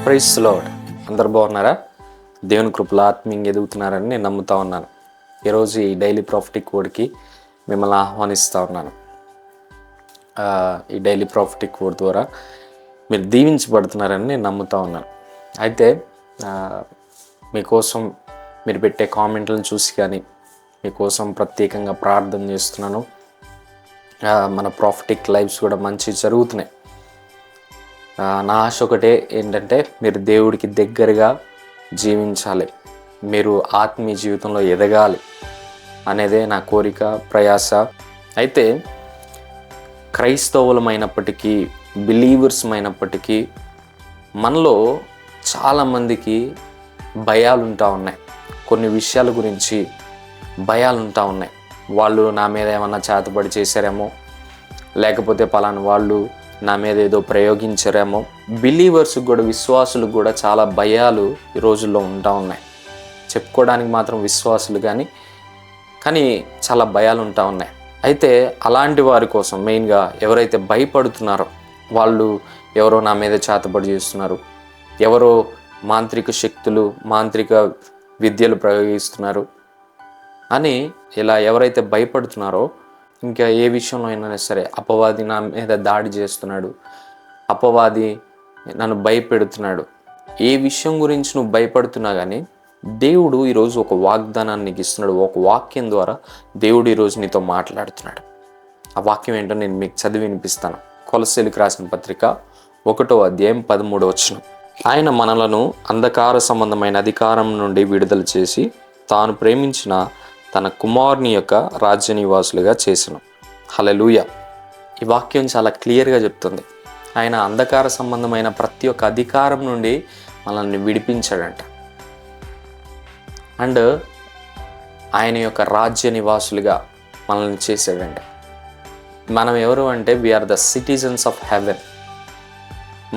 Praise lord. అందరు బాగున్నారా? దేవుని కృపలో ఆత్మీయంగా ఎదుగుతున్నారని నేను నమ్ముతా ఉన్నాను. ఈరోజు ఈ డైలీ ప్రాఫిటిక్ వర్డ్కి మిమ్మల్ని ఆహ్వానిస్తూ ఉన్నాను. ఈ డైలీ ప్రాఫిటిక్ వర్డ్ ద్వారా మీరు దీవించబడుతున్నారని నేను నమ్ముతా ఉన్నాను. అయితే మీకోసం మీరు పెట్టే కామెంట్లను చూసి కానీ మీకోసం ప్రత్యేకంగా ప్రార్థన చేస్తున్నాను. మన ప్రాఫిటిక్ లైఫ్స్ కూడా మంచి జరుగుతున్నాయి. నా ఆశ ఒకటే ఏంటంటే మీరు దేవుడికి దగ్గరగా జీవించాలి, మీరు ఆత్మీయ జీవితంలో ఎదగాలి అనేదే నా కోరిక, ప్రయాస. అయితే క్రైస్తవులమైనప్పటికీ బిలీవర్స్ అయినప్పటికీ మనలో చాలామందికి భయాలు ఉంటా ఉన్నాయి. కొన్ని విషయాల గురించి భయాలు ఉంటా ఉన్నాయి. వాళ్ళు నా మీద ఏమన్నా చేతబడి చేశారేమో, లేకపోతే పలానా వాళ్ళు నా మీద ఏదో ప్రయోగించారేమో. బిలీవర్స్కి కూడా, విశ్వాసులకు కూడా చాలా భయాలు ఈ రోజుల్లో ఉంటా ఉన్నాయి. చెప్పుకోవడానికి మాత్రం విశ్వాసులు కానీ చాలా భయాలు ఉంటా ఉన్నాయి. అయితే అలాంటి వారి కోసం మెయిన్గా ఎవరైతే భయపడుతున్నారో, వాళ్ళు ఎవరో నా మీద చేతబడి చేస్తున్నారు, ఎవరో మాంత్రిక శక్తులు, మాంత్రిక విద్యలు ప్రయోగిస్తున్నారు అని ఇలా ఎవరైతే భయపడుతున్నారో, ఇంకా ఏ విషయంలో అయినా సరే అపవాది నా మీద దాడి చేస్తున్నాడు, అపవాది నన్ను భయపెడుతున్నాడు, ఏ విషయం గురించి నువ్వు భయపడుతున్నా కానీ దేవుడు ఈరోజు ఒక వాగ్దానాన్ని నీకు ఇస్తున్నాడు. ఒక వాక్యం ద్వారా దేవుడు ఈరోజు నీతో మాట్లాడుతున్నాడు. ఆ వాక్యం ఏంటో నేను మీకు చదివి వినిపిస్తాను. కొలస్సీలకు రాసిన పత్రిక 1వ అధ్యాయం 13వ వచనం. ఆయన మనలను అంధకార సంబంధమైన అధికారం నుండి విడుదల చేసి తాను ప్రేమించిన తన కుమారుని యొక్క రాజ్య నివాసులుగా చేసిన. హల్లెలూయా. ఈ వాక్యం చాలా క్లియర్గా చెప్తుంది. ఆయన అంధకార సంబంధమైన ప్రతి ఒక్క అధికారం నుండి మనల్ని విడిపించాడంట. అండ్ ఆయన యొక్క రాజ్య నివాసులుగా మనల్ని చేశాడంట. మనం ఎవరు అంటే we are the citizens of heaven.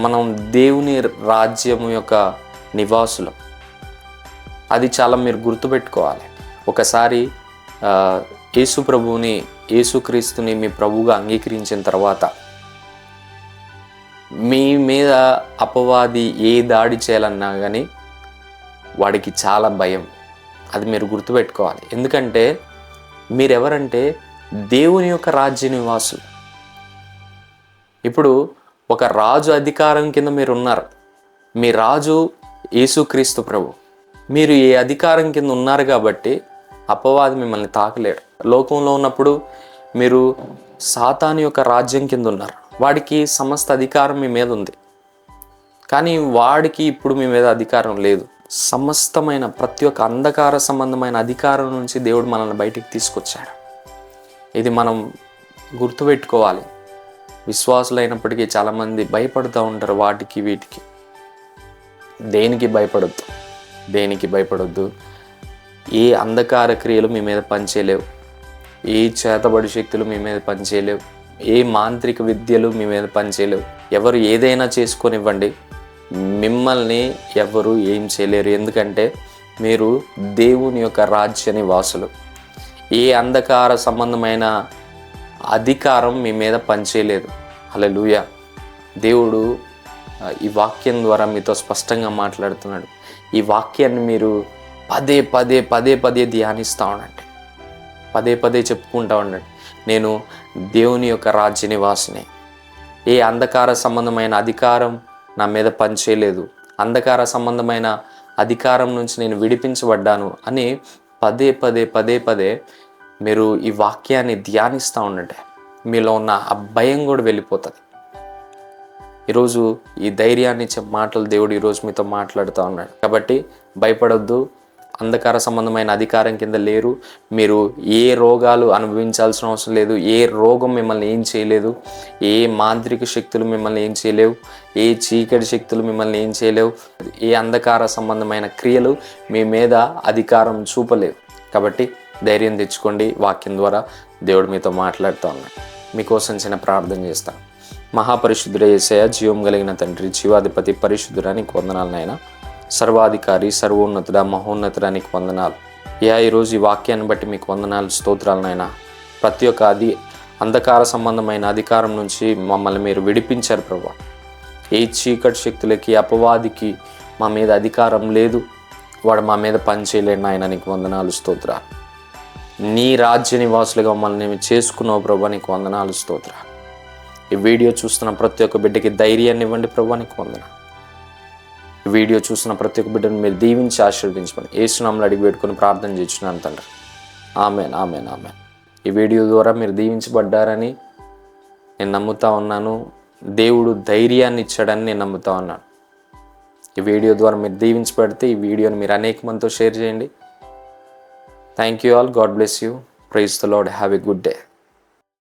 మనం దేవుని రాజ్యం యొక్క నివాసులం. అది చాలా మీరు గుర్తుపెట్టుకోవాలి. ఒకసారి యేసు ప్రభువుని, యేసుక్రీస్తుని మీ ప్రభువుగా అంగీకరించిన తర్వాత మీ మీద అపవాది ఏ దాడి చేయాలన్నా కానీ వాడికి చాలా భయం. అది మీరు గుర్తుపెట్టుకోవాలి. ఎందుకంటే మీరెవరంటే దేవుని యొక్క రాజ్య నివాసులు. ఇప్పుడు ఒక రాజు అధికారం కింద మీరు ఉన్నారు. మీ రాజు యేసుక్రీస్తు ప్రభు. మీరు ఏ అధికారం కింద ఉన్నారు కాబట్టి అపవాది మిమ్మల్ని తాకలేడు. లోకంలో ఉన్నప్పుడు మీరు సాతాను యొక్క రాజ్యం కింద ఉన్నారు. వాడికి సమస్త అధికారం మీ మీద ఉంది, కానీ వాడికి ఇప్పుడు మీ మీద అధికారం లేదు. సమస్తమైన ప్రతి ఒక్క అంధకార సంబంధమైన అధికారం నుంచి దేవుడు మనల్ని బయటికి తీసుకొచ్చాడు. ఇది మనం గుర్తుపెట్టుకోవాలి. విశ్వాసులైనప్పటికీ చాలామంది భయపడుతూ ఉంటారు వాటికి వీటికి. దేనికి భయపడొద్దు. ఏ అంధకార క్రియలు మీ మీద పనిచేయలేవు, ఏ చేతబడి శక్తులు మీ మీద పనిచేయలేవు, ఏ మాంత్రిక విద్యలు మీ మీద పనిచేయలేవు. ఎవరు ఏదైనా చేసుకొనివ్వండి, మిమ్మల్ని ఎవరు ఏం చేయలేరు. ఎందుకంటే మీరు దేవుని యొక్క రాజ్య నివాసులు. ఏ అంధకార సంబంధమైన అధికారం మీ మీద పనిచేయలేదు. హల్లెలూయా. దేవుడు ఈ వాక్యం ద్వారా మీతో స్పష్టంగా మాట్లాడుతున్నాడు. ఈ వాక్యాన్ని మీరు పదే ధ్యానిస్తూ ఉండండి. పదే చెప్పుకుంటూ ఉండండి. నేను దేవుని యొక్క రాజ్య నివాసిని. ఏ అంధకార సంబంధమైన అధికారం నా మీద పనిచేయలేదు, అంధకార సంబంధమైన అధికారం నుంచి నేను విడిపించబడ్డాను అని పదే మీరు ఈ వాక్యాన్ని ధ్యానిస్తూ ఉండండి. మీలో ఉన్న ఆ భయం కూడా వెళ్ళిపోతుంది. ఈరోజు ఈ ధైర్యాన్ని ఇచ్చే మాటలు దేవుడు ఈరోజు మీతో మాట్లాడుతూ ఉన్నాడు. కాబట్టి భయపడొద్దు. అంధకార సంబంధమైన అధికారం కింద లేరు. మీరు ఏ రోగాలు అనుభవించాల్సిన అవసరం లేదు. ఏ రోగం మిమ్మల్ని ఏం చేయలేదు. ఏ మాంత్రిక శక్తులు మిమ్మల్ని ఏం చేయలేవు. ఏ చీకటి శక్తులు మిమ్మల్ని ఏం చేయలేవు. ఏ అంధకార సంబంధమైన క్రియలు మీ మీద అధికారం చూపలేవు. కాబట్టి ధైర్యం తెచ్చుకోండి. వాక్యం ద్వారా దేవుడు మీతో మాట్లాడుతూ ఉన్నాడు. మీకోసం చిన్న ప్రార్థన చేస్తాను. మహాపరిశుద్ధుడ యేసయ్య, జీవం కలిగిన తండ్రి, జీవాధిపతి, పరిశుద్ధుడా నీకు వందనాలు నాయన. సర్వాధికారి, సర్వోన్నతుడ, మహోన్నతుడా నీకు వందనాలు. ఈరోజు ఈ వాక్యాన్ని బట్టి మీకు వందనాలు, స్తోత్రాలు నాయన. ప్రతి ఒక్క అంధకార సంబంధమైన అధికారం నుంచి మమ్మల్ని మీరు విడిపించారు ప్రభువా. ఏ చీకటి శక్తులకి, అపవాదికి మా మీద అధికారం లేదు. వాడు మా మీద పని చేయలేడు నాయన. నీకు వందనాలు స్తోత్ర. నీ రాజ్య నివాసులుగా మమ్మల్ని మేము చేసుకున్నావు ప్రభా. నీకు వందనాలు స్తోత్ర. ఈ వీడియో చూస్తున్న ప్రతి ఒక్క బిడ్డకి ధైర్యాన్ని ఇవ్వండి ప్రభా. నీకు వందనాలు. ఈ వీడియో చూస్తున్న ప్రతి ఒక్క బిడ్డను మీరు దీవించి ఆశీర్వదించమని యేసు నామములో అడిగి పెట్టుకుని ప్రార్థన చేస్తున్నాను తండ్రి. ఆమేన్, ఆమేన్, ఆమేన్. ఈ వీడియో ద్వారా మీరు దీవించబడ్డారని నేను నమ్ముతా ఉన్నాను. దేవుడు ధైర్యాన్ని ఇచ్చాడని నేను నమ్ముతా ఉన్నాను. ఈ వీడియో ద్వారా మీరు దీవించబడితే ఈ వీడియోని మీరు అనేక మందితో షేర్ చేయండి. Thank you all. God bless you. Praise the Lord. Have a good day.